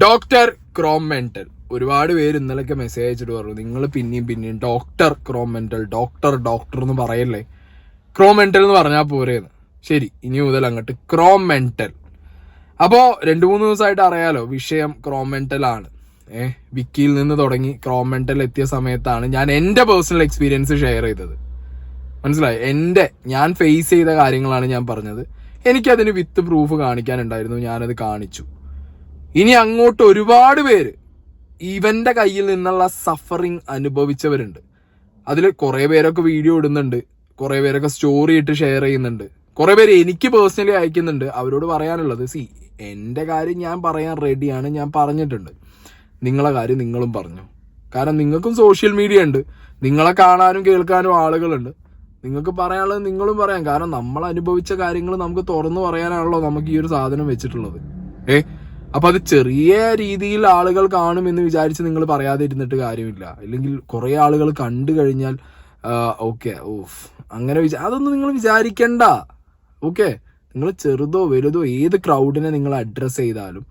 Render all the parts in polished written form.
Doctor Chrome mental. ഒരുപാട് പേര് ഇന്നലെയൊക്കെ മെസ്സേജ് അയച്ചിട്ട് പറഞ്ഞു, നിങ്ങൾ പിന്നെയും ഡോക്ടർ ക്രോം മെന്റൽ ഡോക്ടർ എന്ന് പറയല്ലേ, ക്രോം മെന്റൽ എന്ന് പറഞ്ഞാൽ പോരേന്ന്. ശരി, ഇനി മുതൽ അങ്ങോട്ട് ക്രോം മെന്റൽ. അപ്പോൾ 2-3 ദിവസമായിട്ട് അറിയാലോ വിഷയം ക്രോം മെന്റൽ ആണ്. വിക്കിയിൽ നിന്ന് തുടങ്ങി ക്രോം മെന്റൽ എത്തിയ സമയത്താണ് ഞാൻ എൻ്റെ പേഴ്സണൽ എക്സ്പീരിയൻസ് ഷെയർ ചെയ്തത്. മനസ്സിലായി? ഞാൻ ഫേസ് ചെയ്ത കാര്യങ്ങളാണ് ഞാൻ പറഞ്ഞത്. എനിക്കതിന് വിത്ത് പ്രൂഫ് കാണിക്കാനുണ്ടായിരുന്നു, ഞാനത് കാണിച്ചു. ഇനി അങ്ങോട്ട് ഒരുപാട് പേര് ഇവന്റെ കയ്യിൽ നിന്നുള്ള സഫറിങ് അനുഭവിച്ചവരുണ്ട്. അതിൽ കുറെ പേരൊക്കെ വീഡിയോ ഇടുന്നുണ്ട്, കുറെ പേരൊക്കെ സ്റ്റോറി ഇട്ട് ഷെയർ ചെയ്യുന്നുണ്ട്, കുറെ പേര് എനിക്ക് പേഴ്സണലി അയക്കുന്നുണ്ട്. അവരോട് പറയാനുള്ളത്, എൻ്റെ കാര്യം ഞാൻ പറയാൻ റെഡിയാണ്, ഞാൻ പറഞ്ഞിട്ടുണ്ട്. നിങ്ങളെ കാര്യം നിങ്ങളും പറഞ്ഞു. കാരണം നിങ്ങൾക്കും സോഷ്യൽ മീഡിയ ഉണ്ട്, നിങ്ങളെ കാണാനും കേൾക്കാനും ആളുകളുണ്ട്. നിങ്ങൾക്ക് പറയാനുള്ളത് നിങ്ങളും പറയാം. കാരണം നമ്മൾ അനുഭവിച്ച കാര്യങ്ങൾ നമുക്ക് തുറന്നു പറയാനാണല്ലോ നമുക്ക് ഈ ഒരു സാധനം വെച്ചിട്ടുള്ളത്. അപ്പൊ അത് ചെറിയ രീതിയിൽ ആളുകൾ കാണുമെന്ന് വിചാരിച്ച് നിങ്ങൾ പറയാതെ ഇരുന്നിട്ട് കാര്യമില്ല. അല്ലെങ്കിൽ കുറെ ആളുകൾ കണ്ടു കഴിഞ്ഞാൽ ഓക്കെ അങ്ങനെ അതൊന്നും നിങ്ങൾ വിചാരിക്കണ്ട. ഓക്കെ, നിങ്ങൾ ചെറുതോ വലുതോ ഏത് ക്രൗഡിനെ നിങ്ങൾ അഡ്രസ്സ് ചെയ്താലും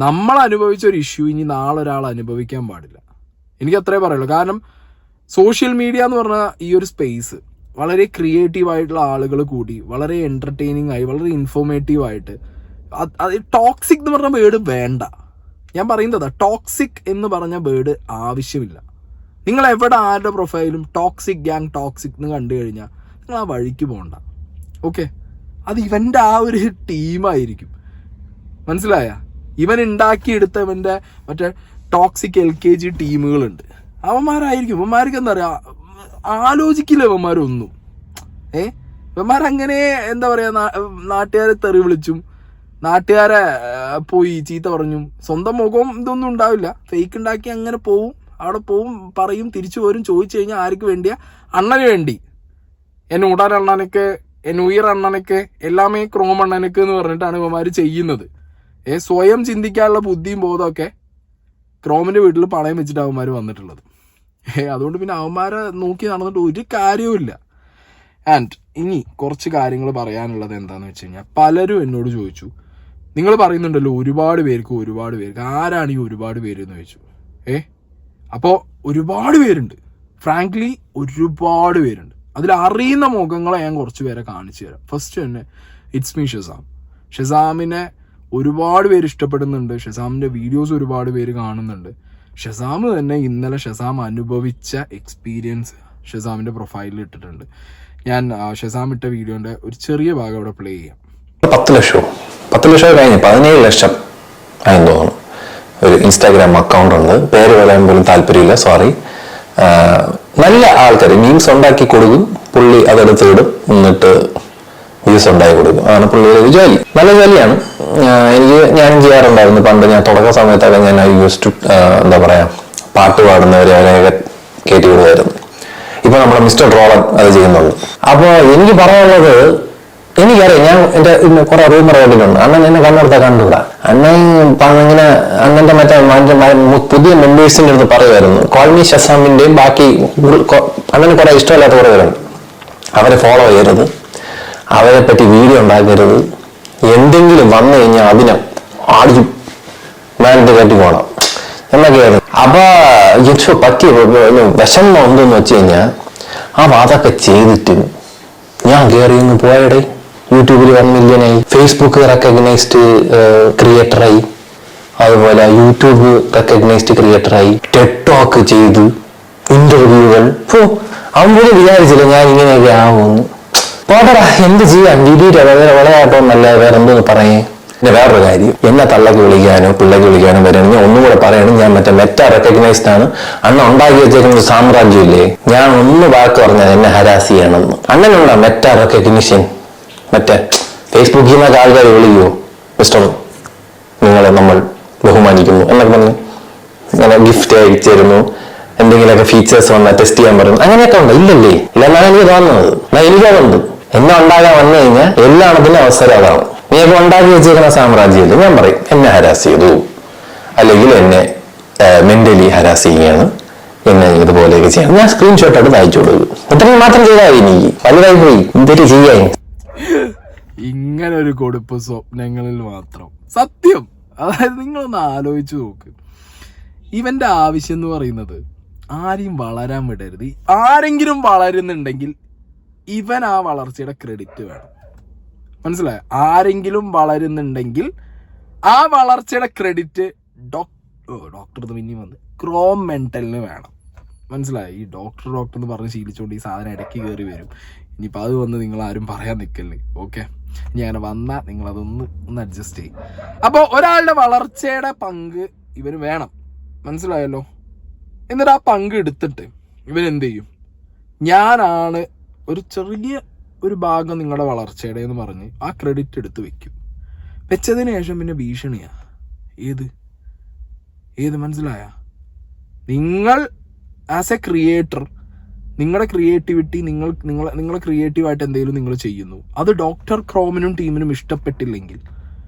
നമ്മൾ അനുഭവിച്ച ഒരു ഇഷ്യൂ ഇനി നാളെ ഒരാൾ അനുഭവിക്കാൻ പാടില്ല. എനിക്ക് അത്രേ പറയുള്ളൂ. കാരണം സോഷ്യൽ മീഡിയ എന്ന് പറഞ്ഞ ഈ ഒരു സ്പേസ് വളരെ ക്രിയേറ്റീവ് ആയിട്ടുള്ള ആളുകൾ കൂടി വളരെ എന്റർടൈനിങ് ആയി വളരെ ഇൻഫോർമേറ്റീവ് ആയിട്ട്, ടോക്സിക് എന്ന് പറഞ്ഞ വേർഡ് വേണ്ട. ഞാൻ പറയുന്നതാ, ടോക്സിക് എന്ന് പറഞ്ഞ വേർഡ് ആവശ്യമില്ല. നിങ്ങൾ എവിടെ ആരുടെ പ്രൊഫൈലും ടോക്സിക് ഗ്യാങ് ടോക്സിക് എന്ന് കണ്ടു കഴിഞ്ഞാൽ നിങ്ങൾ ആ വഴിക്ക് പോകണ്ട. ഓക്കെ, അത് ഇവന്റെ ആ ഒരു ടീമായിരിക്കും. മനസ്സിലായ? ഇവൻ ഉണ്ടാക്കിയെടുത്ത ഇവന്റെ മറ്റേ ടോക്സിക് LKG ടീമുകളുണ്ട്. അവന്മാരായിരിക്കും. ഇവന്മാർക്ക് എന്താ പറയാ, ആലോചിക്കില്ല ഇവന്മാരൊന്നും. ഇവന്മാരങ്ങനെ എന്താ പറയാ, നാട്ടുകാരെ തെറി വിളിച്ചും നാട്ടുകാരെ പോയി ചീത്ത പറഞ്ഞും സ്വന്തം മുഖവും ഇതൊന്നും ഉണ്ടാവില്ല, ഫേക്ക് ഉണ്ടാക്കി അങ്ങനെ പോവും. അവിടെ പോവും, പറയും, തിരിച്ചു പോരും. ചോദിച്ചു കഴിഞ്ഞാൽ ആർക്ക് വേണ്ടിയാ? അണ്ണന് വേണ്ടി. എന്നെ ഉടാൻ അണ്ണനക്ക്, എന്നെ ഉയർ അണ്ണനക്ക്, എല്ലാമേ ക്രോം അണ്ണനക്ക് എന്ന് പറഞ്ഞിട്ടാണ് ഇവന്മാർ ചെയ്യുന്നത്. സ്വയം ചിന്തിക്കാനുള്ള ബുദ്ധിയും ബോധമൊക്കെ ക്രോമിന്റെ വീട്ടിൽ പണയം വെച്ചിട്ട് അവന്മാർ വന്നിട്ടുള്ളത്. അതുകൊണ്ട് പിന്നെ അവന്മാരെ നോക്കി നടന്നിട്ട് ഒരു കാര്യവുമില്ല. ആൻഡ് ഇനി കുറച്ച് കാര്യങ്ങൾ പറയാനുള്ളത് എന്താണെന്ന് വെച്ച് കഴിഞ്ഞാൽ, പലരും എന്നോട് ചോദിച്ചു, നിങ്ങൾ പറയുന്നുണ്ടല്ലോ ഒരുപാട് പേർക്ക് ആരാണ് ഈ ഒരുപാട് പേര് എന്ന് ചോദിച്ചു. അപ്പോൾ ഒരുപാട് പേരുണ്ട്, ഫ്രാങ്ക്ലി ഒരുപാട് പേരുണ്ട്. അതിൽ അറിയുന്ന മുഖങ്ങളെ ഞാൻ കുറച്ച് പേരെ കാണിച്ചു തരാം. ഫസ്റ്റ് തന്നെ ഇറ്റ്സ് മീ ഷസാം. ഷസാമിനെ ഒരുപാട് പേര് ഇഷ്ടപ്പെടുന്നുണ്ട്, ഷസാമിൻ്റെ വീഡിയോസ് ഒരുപാട് പേര് കാണുന്നുണ്ട്. ഷസാം തന്നെ ഇന്നലെ ഷസാം അനുഭവിച്ച എക്സ്പീരിയൻസ് ഷസാമിൻ്റെ പ്രൊഫൈലിൽ ഇട്ടിട്ടുണ്ട്. ഞാൻ ഷസാം ഇട്ട വീഡിയോൻ്റെ ഒരു ചെറിയ ഭാഗം അവിടെ പ്ലേ ചെയ്യാം. 10 ലക്ഷം കഴിഞ്ഞ് 17 ലക്ഷം ആയെന്ന് തോന്നുന്നു. ഒരു ഇൻസ്റ്റാഗ്രാം അക്കൗണ്ട് ഉണ്ട്, പേര് പറയാൻ പോലും താല്പര്യമില്ല, സോറി. നല്ല ആൾക്കാർ മീംസ് ഉണ്ടാക്കി കൊടുക്കും, പുള്ളി അതെടുത്ത് ഇടും, എന്നിട്ട് വ്യൂസ് ഉണ്ടാക്കി കൊടുക്കും. അതാണ് പുള്ളിയുടെ ഒരു ജോലി. നല്ല ജോലിയാണ്. ഞാനും ചെയ്യാറുണ്ടായിരുന്നു പണ്ട്. ഞാൻ തുടക്ക സമയത്തൊക്കെ ഞാൻ യൂസ് ടു എന്താ പറയാ, പാട്ട് പാടുന്നവരെ അവരെയൊക്കെ കയറ്റി വിടുമായിരുന്നു. ഇപ്പൊ നമ്മുടെ മിസ്റ്റർ ട്രോളൻ അത് ചെയ്യുന്നുണ്ട്. അപ്പൊ എനിക്ക് പറയാനുള്ളത്, എനിക്കറിയാം, ഞാൻ എന്റെ കുറെ റൂമർ കേട്ടിട്ടുണ്ട്, അണ്ണൻ എന്നെ കണ്ണെടുത്താൽ കണ്ടുകൂടാ. അണ്ണൻ ഇങ്ങനെ അണ്ണന്റെ മറ്റേ പുതിയ മെമ്പേഴ്സിന്റെ അടുത്ത് പറയുമായിരുന്നു, കോൾമി ഷസാമിന്റെയും ബാക്കി അണ്ണന് കുറെ ഇഷ്ടമില്ലാത്ത കുറെ പേരുണ്ട്, അവരെ ഫോളോ ചെയ്യരുത്, അവരെ പറ്റി വീഡിയോ ഉണ്ടാക്കരുത്, എന്തെങ്കിലും വന്നു കഴിഞ്ഞാൽ അതിനെ ആടിച്ചു വേണ്ട കെട്ടി പോകണം എന്നൊക്കെയായിരുന്നു. അപ്പൊ എനിക്ക് പറ്റിയ വിഷമം എന്തെന്ന് വെച്ച് കഴിഞ്ഞാൽ, അതൊക്കെ ചെയ്തിട്ട് ഞാൻ കയറി ഒന്ന് പോയടെ യൂട്യൂബിൽ 1 മില്യനായി, ഫേസ്ബുക്ക് റെക്കഗ്നൈസ്ഡ് ക്രിയേറ്ററായി, അതുപോലെ യൂട്യൂബ് റെക്കഗ്നൈസ്ഡ് ക്രിയേറ്ററായി, ടെഡ് ടോക്ക് ചെയ്ത് ഇന്റർവ്യൂകൾ. അവൻ പോലും വിചാരിച്ചില്ല ഞാൻ ഇങ്ങനെയൊക്കെ ആവുമെന്ന്. പോട്ടടാ, എന്ത് ചെയ്യാൻ, ഡിലീറ്റ് വിളയാട്ടോന്നല്ല, വേറെ എന്തോന്ന് പറയേ. പിന്നെ വേറൊരു കാര്യം, എന്നെ തള്ളക്ക് വിളിക്കാനോ പിള്ളക്ക് വിളിക്കാനോ വരണമെങ്കിൽ ഒന്നും കൂടെ പറയണം, ഞാൻ മറ്റേ മെറ്റാ റെക്കഗ്നൈസ്ഡ് ആണ്. അണ്ണ ഉണ്ടാക്കി വെച്ചേക്കുന്ന ഒരു സാമ്രാജ്യം ഇല്ലേ, ഞാൻ ഒന്ന് വാക്ക് പറഞ്ഞാൽ എന്നെ ഹരാസ് ചെയ്യണമെന്ന്. അണ്ണനുണ്ടോ മെറ്റാ റെക്കഗ്നിഷൻ? മറ്റേ ഫേസ്ബുക്കിൽ നിന്നൊക്കെ ആൾക്കാർ വിളിക്കുമോ, മിസ്റ്റർ നിങ്ങളെ നമ്മൾ ബഹുമാനിക്കുന്നു എന്നൊക്കെ പറഞ്ഞ് ഇങ്ങനെ ഗിഫ്റ്റ് അയച്ചു തരുന്നു, എന്തെങ്കിലുമൊക്കെ ഫീച്ചേഴ്സ് വന്നാൽ ടെസ്റ്റ് ചെയ്യാൻ പറയുന്നു, അങ്ങനെയൊക്കെ ഉണ്ട്. ഇല്ലല്ലേ? ഇല്ലെന്നാണ് എനിക്ക് തോന്നുന്നത്. എനിക്കതുണ്ട്. എന്നെ ഉണ്ടാകാൻ വന്നു കഴിഞ്ഞാൽ എല്ലാണത്തിനും അവസരം അതാണ്. നീയൊക്കെ ഉണ്ടാക്കി വെച്ചേക്കുന്ന സാമ്രാജ്യമില്ല, ഞാൻ പറയും എന്നെ ഹരാസ് ചെയ്തു, അല്ലെങ്കിൽ എന്നെ മെന്റലി ഹരാസ് ചെയ്യുകയാണ്, എന്നെ ഇതുപോലെയൊക്കെ ചെയ്യണം, ഞാൻ സ്ക്രീൻഷോട്ട് എടുത്ത് അയച്ചു കൊടുക്കും. ഇത്രയും മാത്രം ചെയ്താൽ എനിക്ക് വലുതായി പോയി എന്തൊരു ചെയ്യാൻ. ഇങ്ങനെ ഒരു കൊടുപ്പ് സ്വപ്നങ്ങളിൽ മാത്രം. സത്യം, അതായത് നിങ്ങളൊന്ന് ആലോചിച്ച് നോക്ക്, ഇവന്റെ ആവശ്യം എന്ന് പറയുന്നത് ആരെയും വളരാൻ വിടരുത്. ആരെങ്കിലും വളരുന്നുണ്ടെങ്കിൽ ഇവൻ ആ വളർച്ചയുടെ ക്രെഡിറ്റ് വേണം. മനസ്സിലായോ? ആരെങ്കിലും വളരുന്നുണ്ടെങ്കിൽ ആ വളർച്ചയുടെ ക്രെഡിറ്റ് ഡോക്ടർ പിന്നെയും വന്ന് ക്രോം മെന്റലിന് വേണം. മനസ്സിലായി? ഈ ഡോക്ടർ എന്ന് പറഞ്ഞ് ശീലിച്ചുകൊണ്ട് ഈ സാധനം ഇടയ്ക്ക് കയറി വരും. ഇനിയിപ്പോൾ അത് വന്ന് നിങ്ങൾ ആരും പറയാൻ നിൽക്കല്ലേ. ഓക്കെ, ഇനി അങ്ങനെ വന്നാൽ നിങ്ങളതൊന്ന് അഡ്ജസ്റ്റ് ചെയ്യും. അപ്പോൾ ഒരാളുടെ വളർച്ചയുടെ പങ്ക് ഇവന് വേണം. മനസ്സിലായല്ലോ? എന്നിട്ട് ആ പങ്ക് എടുത്തിട്ട് ഇവൻ എന്ത് ചെയ്യും? ഞാനാണ് ഒരു ചെറിയ ഒരു ഭാഗം നിങ്ങളുടെ വളർച്ചയുടെ എന്ന് പറഞ്ഞ് ആ ക്രെഡിറ്റ് എടുത്ത് വെക്കും. വെച്ചതിന് ശേഷം പിന്നെ ഭീഷണിയാ. ഏത് മനസ്സിലായ? നിങ്ങൾ ആസ് എ ക്രിയേറ്റർ നിങ്ങളുടെ ക്രിയേറ്റിവിറ്റി നിങ്ങളെ ക്രിയേറ്റീവായിട്ട് എന്തെങ്കിലും നിങ്ങൾ ചെയ്യുന്നു, അത് ഡോക്ടർ ക്രോമിനും ടീമിനും ഇഷ്ടപ്പെട്ടില്ലെങ്കിൽ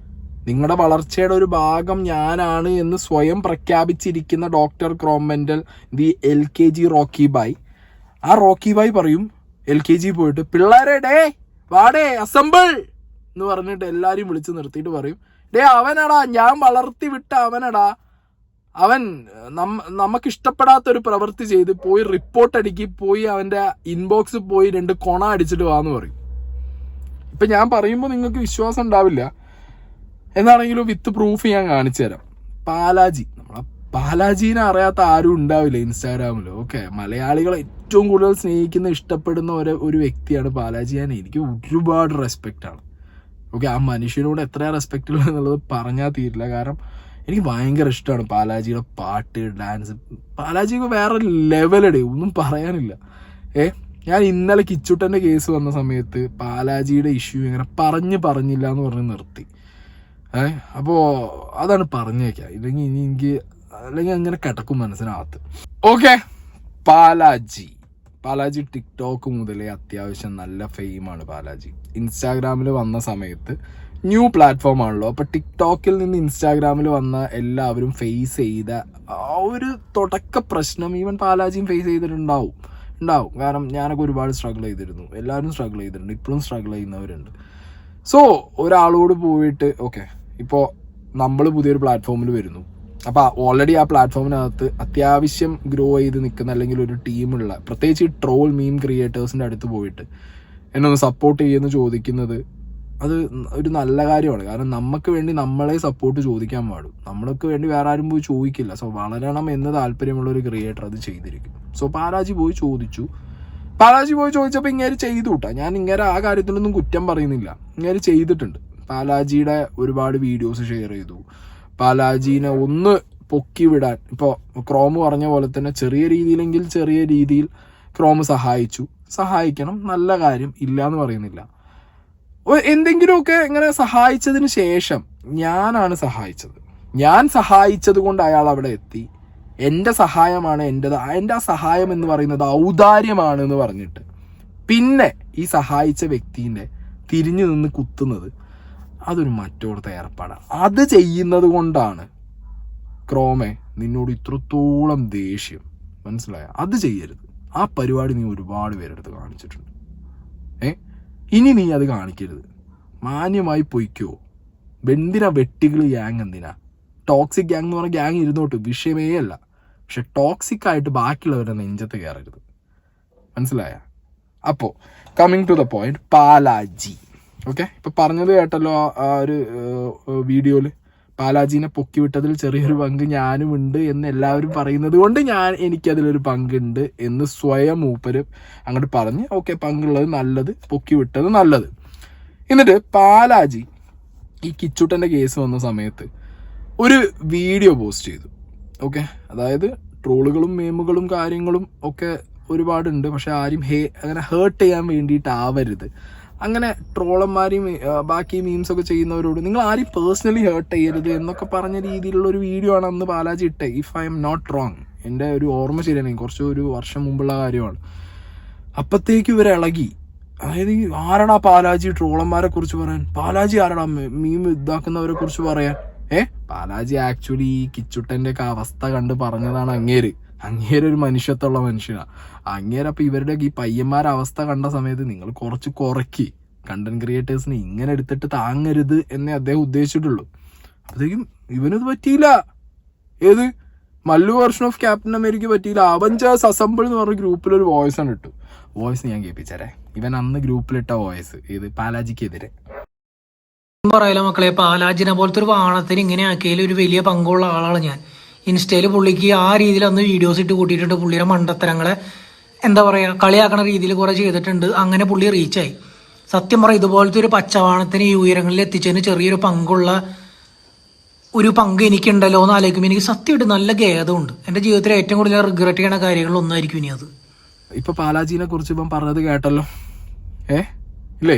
നിങ്ങളുടെ വളർച്ചയുടെ ഒരു ഭാഗം ഞാനാണ് എന്ന് സ്വയം പ്രഖ്യാപിച്ചിരിക്കുന്ന ഡോക്ടർ ക്രോമെന്റൽ ദി LKG റോക്കി ബായ്, ആ റോക്കി ബായ് പറയും LKG പോയിട്ട് പിള്ളേരെ ഡേ വാടേ അസംബിൾ എന്ന് പറഞ്ഞിട്ട് എല്ലാവരും വിളിച്ച് നിർത്തിയിട്ട് പറയും, ഡേ അവനടാ ഞാൻ വളർത്തി വിട്ട അവനടാ, അവൻ നമുക്ക് ഇഷ്ടപ്പെടാത്തൊരു പ്രവൃത്തി ചെയ്ത് പോയി റിപ്പോർട്ട് അടിക്കി പോയി അവൻ്റെ ഇൻബോക്സിൽ പോയി 2 കൊണ അടിച്ചിട്ട് വാന്ന് പറയും. ഇപ്പം ഞാൻ പറയുമ്പോൾ നിങ്ങൾക്ക് വിശ്വാസം ഉണ്ടാവില്ല, എന്നാണെങ്കിലും വിത്ത് പ്രൂഫ് ഞാൻ കാണിച്ചു തരാം. നമ്മളെ പാലാജീനെ അറിയാത്ത ആരും ഉണ്ടാവില്ല ഇൻസ്റ്റാഗ്രാമിൽ. ഓക്കെ, മലയാളികളെ ഏറ്റവും കൂടുതൽ സ്നേഹിക്കുന്ന ഇഷ്ടപ്പെടുന്ന ഒരു വ്യക്തിയാണ് പാലാജി. എനിക്ക് ഒരുപാട് റെസ്പെക്റ്റ് ആണ്. ഓക്കെ, ആ മനുഷ്യനോട് എത്ര റെസ്പെക്റ്റ് ഉള്ളത് എന്നുള്ളത് പറഞ്ഞാൽ തീരില്ല. കാരണം എനിക്ക് ഭയങ്കര ഇഷ്ടമാണ് പാലാജിയുടെ പാട്ട്, ഡാൻസ്. പാലാജിക്ക് വേറെ ലെവലടെ, ഒന്നും പറയാനില്ല. ഞാൻ ഇന്നലെ കിച്ചുട്ടൻ്റെ കേസ് വന്ന സമയത്ത് പാലാജിയുടെ ഇഷ്യൂ ഇങ്ങനെ പറഞ്ഞില്ല എന്ന് പറഞ്ഞ് നിർത്തി. അപ്പോൾ അതാണ് പറഞ്ഞേക്കാം. അല്ലെങ്കിൽ അങ്ങനെ കിടക്കും മനസ്സിനകത്ത്. ഓക്കെ, പാലാജി ടിക്ടോക്ക് മുതലേ അത്യാവശ്യം നല്ല ഫെയിമാണ് പാലാജി. ഇൻസ്റ്റാഗ്രാമിൽ വന്ന സമയത്ത് ന്യൂ പ്ലാറ്റ്ഫോം ആണല്ലോ, അപ്പോൾ ടിക്ടോക്കിൽ നിന്ന് ഇൻസ്റ്റാഗ്രാമിൽ വന്ന എല്ലാവരും ഫേസ് ചെയ്ത ആ ഒരു തുടക്ക പ്രശ്നം ഈവൻ പാലാജിയും ഫേസ് ചെയ്തിട്ടുണ്ടാവും. കാരണം ഞാനൊക്കെ ഒരുപാട് സ്ട്രഗിൾ ചെയ്തിരുന്നു, എല്ലാവരും സ്ട്രഗിൾ ചെയ്തിട്ടുണ്ട്, ഇപ്പോഴും സ്ട്രഗിൾ ചെയ്യുന്നവരുണ്ട്. സോ ഒരാളോട് പോയിട്ട് ഓക്കെ, ഇപ്പോൾ നമ്മൾ പുതിയൊരു പ്ലാറ്റ്ഫോമിൽ വരുന്നു, അപ്പോൾ ഓൾറെഡി ആ പ്ലാറ്റ്ഫോമിനകത്ത് അത്യാവശ്യം ഗ്രോ ചെയ്ത് നിൽക്കുന്ന അല്ലെങ്കിൽ ഒരു ടീമുള്ള, പ്രത്യേകിച്ച് ഈ ട്രോൾ മീം ക്രിയേറ്റേഴ്സിൻ്റെ അടുത്ത് പോയിട്ട് എന്നൊന്ന് സപ്പോർട്ട് ചെയ്യുമെന്ന് ചോദിക്കുന്നത് അത് ഒരു നല്ല കാര്യമാണ്. കാരണം നമുക്ക് വേണ്ടി നമ്മളെ സപ്പോർട്ട് ചോദിക്കാൻ പാടും, നമ്മൾക്ക് വേണ്ടി വേറെ ആരും പോയി ചോദിക്കില്ല. സോ വളരണം എന്ന് താല്പര്യമുള്ള ഒരു ക്രിയേറ്റർ അത് ചെയ്തിരിക്കും. സോ പാലാജി പോയി ചോദിച്ചപ്പോൾ ഇങ്ങനെ ചെയ്തു കൂട്ടാ. ഞാൻ ഇങ്ങനെ ആ കാര്യത്തിലൊന്നും കുറ്റം പറയുന്നില്ല, ഇങ്ങനെ ചെയ്തിട്ടുണ്ട്. പാലാജിയുടെ ഒരുപാട് വീഡിയോസ് ഷെയർ ചെയ്തു, പാലാജീനെ ഒന്ന് പൊക്കി വിടാൻ. ഇപ്പോൾ ക്രോം പറഞ്ഞ പോലെ തന്നെ ചെറിയ രീതിയിൽ ക്രോം സഹായിക്കണം, നല്ല കാര്യം, ഇല്ല എന്ന് പറയുന്നില്ല. എന്തെങ്കിലുമൊക്കെ ഇങ്ങനെ സഹായിച്ചതിന് ശേഷം ഞാൻ സഹായിച്ചത് കൊണ്ട് അയാൾ അവിടെ എത്തി, എൻ്റെ സഹായമാണ് എൻ്റെ ആ സഹായം എന്ന് പറയുന്നത് ഔദാര്യമാണ് എന്ന് പറഞ്ഞിട്ട് പിന്നെ ഈ സഹായിച്ച വ്യക്തിൻ്റെ തിരിഞ്ഞു നിന്ന് കുത്തുന്നത് അതൊരു മറ്റോടത്തെ ഏർപ്പാടാണ്. അത് ചെയ്യുന്നത് കൊണ്ടാണ് ക്രോമെ നിന്നോട് ഇത്രത്തോളം ദേഷ്യം. മനസ്സിലായ? അത് ചെയ്യരുത്. ആ പരിപാടി നീ ഒരുപാട് പേരെടുത്ത് കാണിച്ചിട്ടുണ്ട്. ഇനി നീ അത് കാണിക്കരുത്. മാന്യമായി പൊയ്ക്കോ. എന്തിനാ വെട്ടികൾ ഗ്യാങ്? എന്തിനാ ടോക്സിക് ഗ്യാങ് എന്ന് പറഞ്ഞ ഗ്യാങ് ഇരുന്നോട്ട്, വിഷയമേ അല്ല. പക്ഷെ ടോക്സിക് ആയിട്ട് ബാക്കിയുള്ളവരുടെ നെഞ്ചത്ത് കയറരുത്. മനസ്സിലായ? അപ്പോൾ coming to the point, Balaji. Okay, ഇപ്പൊ പറഞ്ഞത് കേട്ടല്ലോ ആ ഒരു വീഡിയോയിൽ. പാലാജീനെ പൊക്കി വിട്ടതിൽ ചെറിയൊരു പങ്ക് ഞാനും ഉണ്ട് എന്ന് എല്ലാവരും പറയുന്നത് കൊണ്ട് എനിക്കതിലൊരു പങ്കുണ്ട് എന്ന് സ്വയം മൂപ്പര് അങ്ങോട്ട് പറഞ്ഞ് ഓക്കെ, പങ്കുള്ളത് നല്ലത്, പൊക്കി വിട്ടത് നല്ലത്. എന്നിട്ട് പാലാജി ഈ കിച്ചുട്ടൻ്റെ കേസ് വന്ന സമയത്ത് ഒരു വീഡിയോ പോസ്റ്റ് ചെയ്തു. ഓക്കെ, അതായത് ട്രോളുകളും മീമുകളും കാര്യങ്ങളും ഒക്കെ ഒരുപാടുണ്ട്, പക്ഷെ ആരും അങ്ങനെ ഹേർട്ട് ചെയ്യാൻ വേണ്ടിയിട്ടാവരുത്. അങ്ങനെ ട്രോളന്മാരെയും ബാക്കി മീംസൊക്കെ ചെയ്യുന്നവരോട് നിങ്ങൾ ആരും പേഴ്സണലി ഹേർട്ട് ചെയ്യരുത് എന്നൊക്കെ പറഞ്ഞ രീതിയിലുള്ള ഒരു വീഡിയോ ആണ് അന്ന് പാലാജി ഇട്ടേ. If I am not wrong, എൻ്റെ ഒരു ഓർമ്മ ശരിയാണ്, ഒരു വർഷം മുമ്പുള്ള കാര്യമാണ്. അപ്പത്തേക്ക് ഇവർ ഇളകി. അതായത് ആരടാ പാലാജി ട്രോളന്മാരെ കുറിച്ച് പറയാൻ? പാലാജി ആരടാ മീം ഇതാക്കുന്നവരെ കുറിച്ച് പറയാൻ? പാലാജി ആക്ച്വലി ഈ കിച്ചുട്ടൻ്റെ ഒക്കെ അവസ്ഥ കണ്ട് പറഞ്ഞതാണ്. അങ്ങേരൊരു മനുഷ്യത്തുള്ള മനുഷ്യനാണ് അങ്ങേരപ്പം. ഇവരുടെ ഈ പയ്യന്മാരുടെ അവസ്ഥ കണ്ട സമയത്ത് നിങ്ങൾ കുറച്ച് കണ്ടന്റ് ക്രിയേറ്റേഴ്സിനെ ഇങ്ങനെ എടുത്തിട്ട് താങ്ങരുത് എന്നേ അദ്ദേഹം ഉദ്ദേശിച്ചിട്ടുള്ളൂ. അപ്പോഴത്തേക്കും ഇവനിത് പറ്റിയില്ല. ഏത് Mallu version of captain America പറ്റിയില്ല. അവഞ്ചേഴ്സ് അസംബിൾ എന്ന് പറഞ്ഞ ഗ്രൂപ്പിലൊരു വോയിസ് ആണ് ഇട്ടു. വോയിസ് ഞാൻ കേൾപ്പിച്ചേരെ. ഇവൻ അന്ന് ഗ്രൂപ്പിലിട്ട വോയിസ് ഇത് പാലാജിക്കെതിരെ. പറയല മക്കളെ, പാലാജിനെ പോലത്തെ ഒരു വാണത്തിന് ഇങ്ങനെ ആക്കിയതിൽ ഒരു വലിയ പങ്കുള്ള ആളാണ് ഞാൻ. ഇൻസ്റ്റയിൽ പുള്ളിക്ക് ആ രീതിയിൽ അന്ന് വീഡിയോസ് ഇട്ട് കൂട്ടിയിട്ടുണ്ട്. പുള്ളിയുടെ മണ്ടത്തരങ്ങളെ എന്താ പറയുക, കളിയാക്കണ രീതിയിൽ കുറെ ചെയ്തിട്ടുണ്ട്. അങ്ങനെ പുള്ളി റീച്ചായി. സത്യം പറയാം, ഇതുപോലത്തെ ഒരു പച്ചവാണത്തിന് ഈ ഉയരങ്ങളിൽ എത്തിച്ചതിന് ചെറിയൊരു പങ്ക് എനിക്കുണ്ടല്ലോ എന്ന് ആലോചിക്കുമ്പോൾ എനിക്ക് സത്യമായിട്ട് നല്ല ഖേദമുണ്ട്. എൻ്റെ ജീവിതത്തിൽ ഏറ്റവും കൂടുതൽ റിഗ്രറ്റ് ചെയ്യണ കാര്യങ്ങളിൽ ഒന്നായിരിക്കും ഇനി അത്. ഇപ്പൊ പാലാജിനെ കുറിച്ച് ഇപ്പം പറഞ്ഞത് കേട്ടല്ലോ, ഇല്ലേ?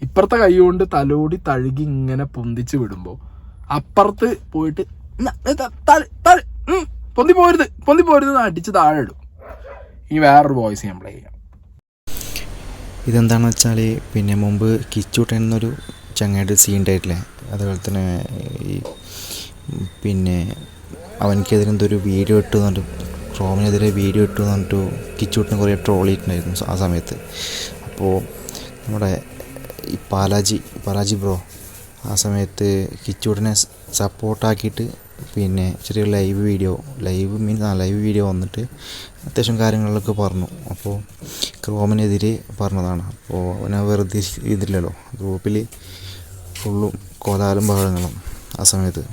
ഇപ്പുറത്തെ കൈ കൊണ്ട് തലോടി തഴുകി ഇങ്ങനെ പൊന്തിച്ച് വിടുമ്പോ അപ്പുറത്ത് പോയിട്ട് പൊന്തി പോരുത് അടിച്ച് താഴെ ഇടും. ഈ വേറൊരു വോയിസ് ഞാൻ പ്ലേ ചെയ്യാം. ഇതെന്താണെന്ന് വെച്ചാൽ പിന്നെ മുമ്പ് കിച്ചൂട്ടൻ എന്നൊരു ചങ്ങായിട്ട് സീൻ ഉണ്ടായിട്ടില്ലേ, അതുപോലെ തന്നെ ഈ പിന്നെ അവനക്കെതിരെ എന്തൊരു വീഡിയോ ഇട്ടു എന്നിട്ട് ക്രോമിനെതിരെ വീഡിയോ ഇട്ടു എന്നിട്ട് കിച്ചൂട്ടിനെ കുറേ ട്രോളിയിട്ടുണ്ടായിരുന്നു ആ സമയത്ത്. അപ്പോൾ നമ്മുടെ ഈ പാലാജി ബ്രോ ആ സമയത്ത് കിച്ചൂട്ടിനെ സപ്പോർട്ടാക്കിയിട്ട് പിന്നെ ചെറിയ ലൈവ് വീഡിയോ വന്നിട്ട് അത്യാവശ്യം കാര്യങ്ങളിലൊക്കെ പറഞ്ഞു. അപ്പോൾ ക്രോമിനെതിരെ പറഞ്ഞതാണ്. അപ്പോൾ അവനെ വെറുതെ ഇതില്ലല്ലോ, ഗ്രൂപ്പിൽ ഫുള്ളും കോലാലും ബഹളങ്ങളും ആ സമയത്ത്.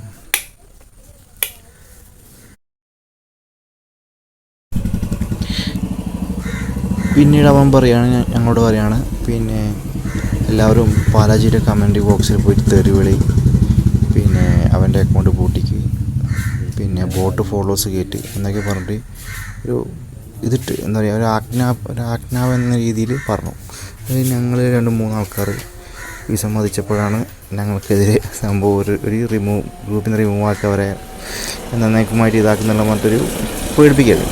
പിന്നീട് അവൻ ഞങ്ങളോട് പറയാണ് പിന്നെ എല്ലാവരും പാലാജിയുടെ കമൻറ്റ് ബോക്സിൽ പോയിട്ട് തെറിവിളി, പിന്നെ അവൻ്റെ അക്കൗണ്ട് പൂട്ടിക്ക്, പിന്നെ ബോട്ട് ഫോളോവേഴ്സ് കയറ്റി എന്നൊക്കെ പറഞ്ഞിട്ട് ഒരു ഇതിട്ട് എന്താ പറയുക, ഒരു ആജ്ഞാപനം എന്ന രീതിയിൽ പറഞ്ഞു. അത് ഞങ്ങൾ 2-3 ആൾക്കാർ വിസമ്മതിച്ചപ്പോഴാണ് ഞങ്ങൾക്കെതിരെ സംഭവം ഒരു ഗ്രൂപ്പിൽ നിന്ന് റിമൂവ് ആക്കി അവരെ നന്നാക്കുമായിട്ട് ഇതാക്കുന്നുള്ള പറഞ്ഞിട്ടൊരു പേടിപ്പിക്കരുത്.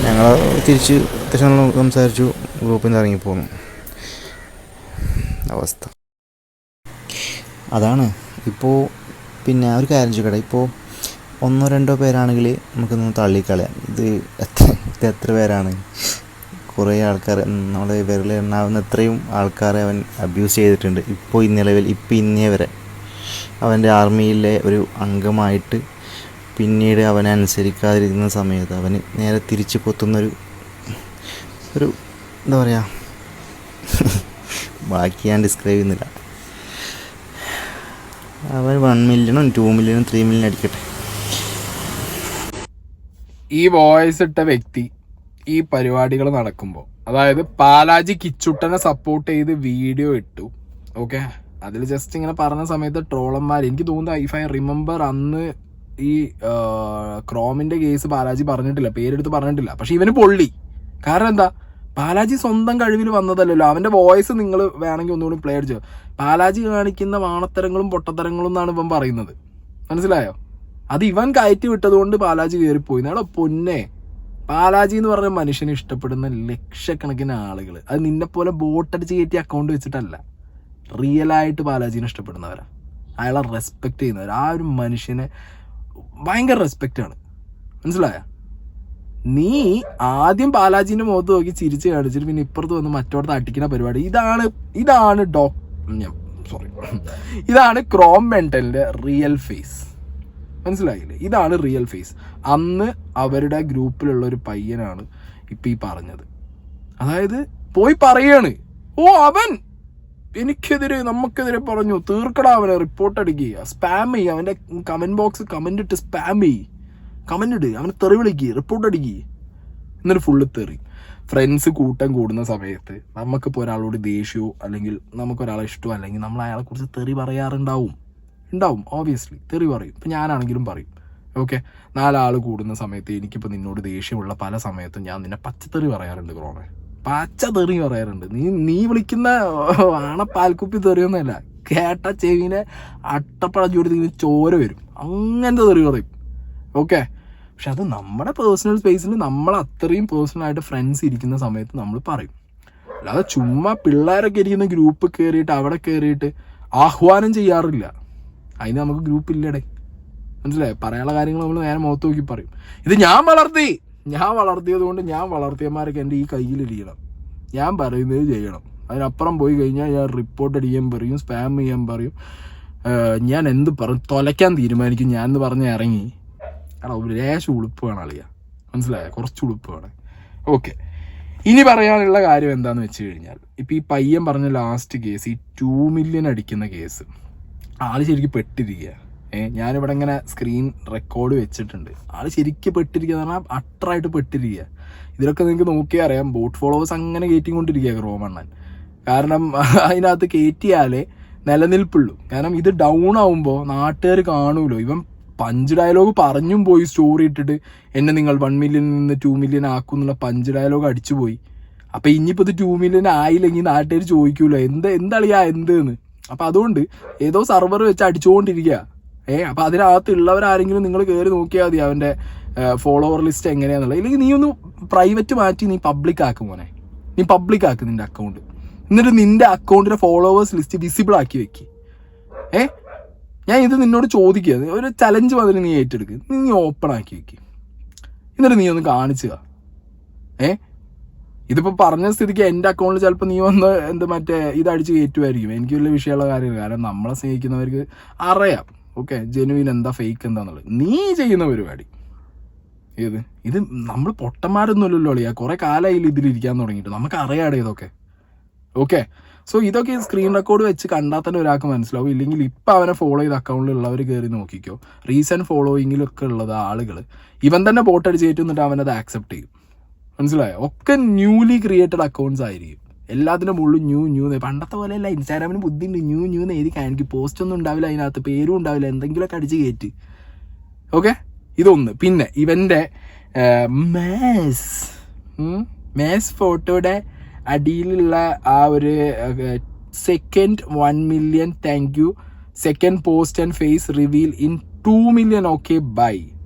ഞങ്ങൾ തിരിച്ച് അത്യാവശ്യം സംസാരിച്ചു, ഗ്രൂപ്പിൽ നിന്ന് ഇറങ്ങിപ്പോന്നു അവസ്ഥ അതാണ്. ഇപ്പോൾ പിന്നെ ഒരു കാര്യം ചോദിക്കട്ടെ, ഇപ്പോൾ 1-2 പേരാണെങ്കിൽ നമുക്കൊന്ന് തള്ളിക്കളയാം. ഇത് എത്ര പേരാണ്? കുറേ ആൾക്കാർ, നമ്മുടെ വിരലിൽ എണ്ണാവുന്ന എത്രയും ആൾക്കാരെ അവൻ അബ്യൂസ് ചെയ്തിട്ടുണ്ട്. ഇപ്പോൾ ഇന്നേ വരെ അവൻ്റെ ആർമിയിലെ ഒരു അംഗമായിട്ട് പിന്നീട് അവനെ അനുസരിക്കാതിരിക്കുന്ന സമയത്ത് അവന് നേരെ തിരിച്ച് കൊത്തുന്നൊരു എന്താ പറയുക, ബാക്കി ഞാൻ ഡിസ്ക്രൈബ് ചെയ്യുന്നില്ല. അവൻ 1 മില്യണും 2 മില്യണും 3 മില്യൺ അടിക്കട്ടെ. ഈ വോയിസ് ഇട്ട വ്യക്തി ഈ പരിപാടികൾ നടക്കുമ്പോൾ, അതായത് പാലാജി കിച്ചുട്ടനെ സപ്പോർട്ട് ചെയ്ത് വീഡിയോ ഇട്ടു, ഓക്കെ, അതിൽ ജസ്റ്റ് ഇങ്ങനെ പറഞ്ഞ സമയത്ത് ട്രോളന്മാർ, എനിക്ക് തോന്നുന്നു ഇഫ് ഐ റിമെമ്പർ അന്ന് ഈ ക്രോമിന്റെ കേസ് പാലാജി പറഞ്ഞിട്ടില്ല, പേരെടുത്ത് പറഞ്ഞിട്ടില്ല. പക്ഷെ ഇവന് പൊള്ളി. കാരണം എന്താ, പാലാജി സ്വന്തം കഴിവിൽ വന്നതല്ലല്ലോ. അവന്റെ വോയിസ് നിങ്ങൾ വേണമെങ്കിൽ ഒന്നുകൂടി പ്ലേ അടിച്ചോ. പാലാജി കാണിക്കുന്ന വാണത്തരങ്ങളും പൊട്ടത്തരങ്ങളും എന്നാണ് ഇവൻ പറയുന്നത്, മനസ്സിലായോ? അത് ഇവൻ കയറ്റി വിട്ടതുകൊണ്ട് പാലാജി കയറിപ്പോയി. നാളെ പൊന്നെ, പാലാജി എന്ന് പറഞ്ഞ മനുഷ്യനെ ഇഷ്ടപ്പെടുന്ന ലക്ഷക്കണക്കിന് ആളുകൾ, അത് നിന്നെ പോലെ ബോട്ടടിച്ച് കയറ്റി അക്കൗണ്ട് വെച്ചിട്ടല്ല, റിയലായിട്ട് പാലാജിനെ ഇഷ്ടപ്പെടുന്നവരാ, അയാളെ റെസ്പെക്ട് ചെയ്യുന്നവർ. ആ ഒരു മനുഷ്യനെ ഭയങ്കര റെസ്പെക്റ്റാണ്, മനസ്സിലായ? നീ ആദ്യം പാലാജിന്റെ മുഖത്ത് നോക്കി ചിരിച്ച് കാണിച്ചിട്ട് പിന്നെ ഇപ്പുറത്ത് വന്ന് മറ്റോടത്ത് അടിക്കുന്ന പരിപാടി. ഇതാണ് ക്രോം മെന്റലിന്റെ റിയൽ ഫേസ്, മനസ്സിലായില്ലേ? ഇതാണ് റിയൽ ഫേസ്. അന്ന് അവരുടെ ഗ്രൂപ്പിലുള്ള ഒരു പയ്യനാണ് ഇപ്പൊ ഈ പറഞ്ഞത്. അതായത് പോയി പറയാണ്, അവൻ എനിക്കെതിരെ നമുക്കെതിരെ പറഞ്ഞു, തീർക്കടാ അവനെ, റിപ്പോർട്ട് അടിക്കുക, സ്പാം ചെയ്യുക, അവൻ്റെ കമന്റ് ബോക്സ് കമന്റ് ഇട്ട് സ്പാം ചെയ്യ്, കമന്റ് ഇട്, അവനെ തെറി വിളിക്കുക, റിപ്പോർട്ട് അടിക്കുക, എന്നിട്ട് ഫുള്ള് തെറി. ഫ്രണ്ട്സ് കൂട്ടം കൂടുന്ന സമയത്ത് നമുക്കിപ്പോൾ ഒരാളോട് ദേഷ്യമോ അല്ലെങ്കിൽ നമുക്കൊരാളെ ഇഷ്ടമോ അല്ലെങ്കിൽ നമ്മൾ അയാളെക്കുറിച്ച് തെറി പറയാറുണ്ടാവും, ഓബിയസ്ലി തെറി പറയും. ഇപ്പം ഞാനാണെങ്കിലും പറയും, ഓക്കെ. 4 ആൾ കൂടുന്ന സമയത്ത് എനിക്കിപ്പോൾ നിന്നോട് ദേഷ്യമുള്ള പല സമയത്തും ഞാൻ നിന്നെ പച്ചത്തെറി പറയാറുണ്ട്, ക്രോമേ, പച്ചത്തെറി പറയാറുണ്ട്. നീ വിളിക്കുന്ന പാൽക്കുപ്പി തെറിയൊന്നുമല്ല, കേട്ട ചെവിനെ അട്ടപ്പഴ ചൂടി ചോര വരും, അങ്ങനത്തെ തെറി പറയും, ഓക്കെ. പക്ഷെ അത് നമ്മുടെ പേഴ്സണൽ സ്പേസിൽ നമ്മൾ അത്രയും പേഴ്സണലായിട്ട് ഫ്രണ്ട്സ് ഇരിക്കുന്ന സമയത്ത് നമ്മൾ പറയും. അല്ലാതെ ചുമ്മാ പിള്ളേരൊക്കെ ഇരിക്കുന്ന ഗ്രൂപ്പ് കയറിയിട്ട് അവിടെ കയറിയിട്ട് ആഹ്വാനം ചെയ്യാറില്ല. അതിന് നമുക്ക് ഗ്രൂപ്പ് ഇല്ലടേ, മനസ്സിലായി? പറയാനുള്ള കാര്യങ്ങൾ നമ്മൾ നേരെ മുഖത്ത് നോക്കി പറയും. ഇത് ഞാൻ വളർത്തിയത് കൊണ്ട് ഞാൻ വളർത്തിയന്മാരൊക്കെ എൻ്റെ ഈ കയ്യിലിരിക്കണം, ഞാൻ പറയുന്നത് ചെയ്യണം. അതിനപ്പുറം പോയി കഴിഞ്ഞാൽ ഞാൻ റിപ്പോർട്ട് അടിക്കാൻ പറയും, സ്പാം ചെയ്യാൻ പറയും, ഞാൻ എന്ത് പറഞ്ഞു തൊലയ്ക്കാൻ തീരുമാനിക്കും ഞാൻ എന്ന് പറഞ്ഞ് ഇറങ്ങി. എടാ ഒരു ലേശം ഉളുപ്പ് വേണം അളിയ, മനസ്സിലായ, കുറച്ച് ഉളുപ്പ് വേണം. ഓക്കെ, ഇനി പറയാനുള്ള കാര്യം എന്താണെന്ന് വെച്ച് കഴിഞ്ഞാൽ, ഇപ്പം ഈ പയ്യൻ പറഞ്ഞ ലാസ്റ്റ് കേസ്, ഈ 2 മില്യൺ അടിക്കുന്ന കേസ്, ആള് ശരിക്കും പെട്ടിരിക്കുക. ഞാനിവിടെ ഇങ്ങനെ സ്ക്രീൻ റെക്കോർഡ് വെച്ചിട്ടുണ്ട്. ആള് ശരിക്കും പെട്ടിരിക്കുക എന്ന് പറഞ്ഞാൽ അട്ടറായിട്ട് പെട്ടിരിക്കുക. ഇതിലൊക്കെ നിങ്ങൾക്ക് നോക്കിയാൽ അറിയാം, ബോട്ട് ഫോളോവേഴ്സ് അങ്ങനെ കയറ്റിക്കൊണ്ടിരിക്കുക ക്രോമണ്ണൻ. കാരണം അതിനകത്ത് കയറ്റിയാലേ നിലനിൽപ്പുള്ളൂ. കാരണം ഇത് ഡൗൺ ആവുമ്പോൾ നാട്ടുകാർ കാണുമല്ലോ. ഇവൻ പഞ്ച് ഡയലോഗ് പറഞ്ഞും പോയി, സ്റ്റോറി ഇട്ടിട്ട് എന്നെ നിങ്ങൾ 1 മില്യൺ നിന്ന് 2 മില്യൺ ആക്കും എന്നുള്ള പഞ്ച് ഡയലോഗ് അടിച്ചു പോയി. അപ്പം ഇനിയിപ്പോൾ ഇത് 2 മില്യൺ ആയില്ലെങ്കിൽ നാട്ടുകാർ ചോദിക്കൂല്ലോ എന്തളിയാ എന്തെന്ന്. അപ്പം അതുകൊണ്ട് ഏതോ സർവർ വെച്ച് അടിച്ചുകൊണ്ടിരിക്കുക. അപ്പം അതിനകത്തുള്ളവരാരെങ്കിലും നിങ്ങൾ കയറി നോക്കിയാൽ മതി അവൻ്റെ ഫോളോവർ ലിസ്റ്റ് എങ്ങനെയാണെന്നുള്ളത്. ഇല്ലെങ്കിൽ നീ ഒന്ന് പ്രൈവറ്റ് മാറ്റി നീ പബ്ലിക് ആക്കും മോനെ. നീ പബ്ലിക് ആക്ക് നിൻ്റെ അക്കൗണ്ട്. എന്നിട്ട് നിൻ്റെ അക്കൗണ്ടിലെ ഫോളോവേഴ്സ് ലിസ്റ്റ് വിസിബിൾ ആക്കി വെക്ക്. ഞാൻ ഇത് നിന്നോട് ചോദിക്കുക, ഒരു ചലഞ്ച് വന്നിട്ട് നീ ഏറ്റെടുക്കുക, നീ ഓപ്പൺ ആക്കി വെക്ക്. എന്നിട്ട് നീ ഒന്ന് കാണിച്ചുക. ഇതിപ്പോൾ പറഞ്ഞ സ്ഥിതിക്ക് എൻ്റെ അക്കൗണ്ടിൽ ചിലപ്പോൾ നീ വന്ന് മറ്റേ ഇതടിച്ച് കയറ്റുമായിരിക്കും. എനിക്ക് വലിയ വിഷയമുള്ള കാര്യമില്ല. കാരണം നമ്മളെ സ്നേഹിക്കുന്നവർക്ക് അറിയാം, ഓക്കെ, ജെനുവിൻ എന്താ ഫേക്ക് എന്താന്നുള്ളത്. നീ ചെയ്യുന്ന പരിപാടി ഇത് നമ്മൾ പൊട്ടന്മാരൊന്നുമല്ലല്ലോ അളിയാ. കുറെ കാലമായില്ല ഇതിലിരിക്കാൻ തുടങ്ങിയിട്ട്, നമുക്ക് അറിയാടെ ഇതൊക്കെ. ഓക്കെ, സോ ഇതൊക്കെ സ്ക്രീൻ റെക്കോർഡ് വെച്ച് കണ്ടാൽ തന്നെ ഒരാൾക്ക് മനസ്സിലാവും. ഇല്ലെങ്കിൽ ഇപ്പം അവനെ ഫോളോ ചെയ്ത അക്കൗണ്ടിലുള്ളവർ കയറി നോക്കിക്കോ. റീസെൻറ്റ് ഫോളോയിങ്ങിലൊക്കെ ഉള്ളത് ആളുകൾ ഇവൻ തന്നെ ബോട്ട് അടിച്ച് കയറ്റുന്നിട്ട് അവനത് ആക്സെപ്റ്റ് ചെയ്യും. മനസ്സിലായോ? ഒക്കെ ന്യൂലി ക്രിയേറ്റഡ് അക്കൗണ്ട്സ് ആയിരിക്കും. എല്ലാത്തിനും മുകളിൽ ന്യൂ പണ്ടത്തെ പോലെ അല്ല. ഇൻസ്റ്റാഗ്രാമിന് ബുദ്ധിയുണ്ട്, ന്യൂ എഴുതി കാണിക്കും. പോസ്റ്റ് ഒന്നും ഉണ്ടാവില്ല അതിനകത്ത്, പേരും ഉണ്ടാവില്ല, എന്തെങ്കിലുമൊക്കെ അടിച്ച് കയറ്റി. ഓക്കെ, ഇതൊന്ന്. പിന്നെ ഇവൻ്റെ മാസ് ഫോട്ടോയുടെ അടിയിലുള്ള ആ ഒരു second 1 million thank you, second post and face reveal in 2 million. Okay bye.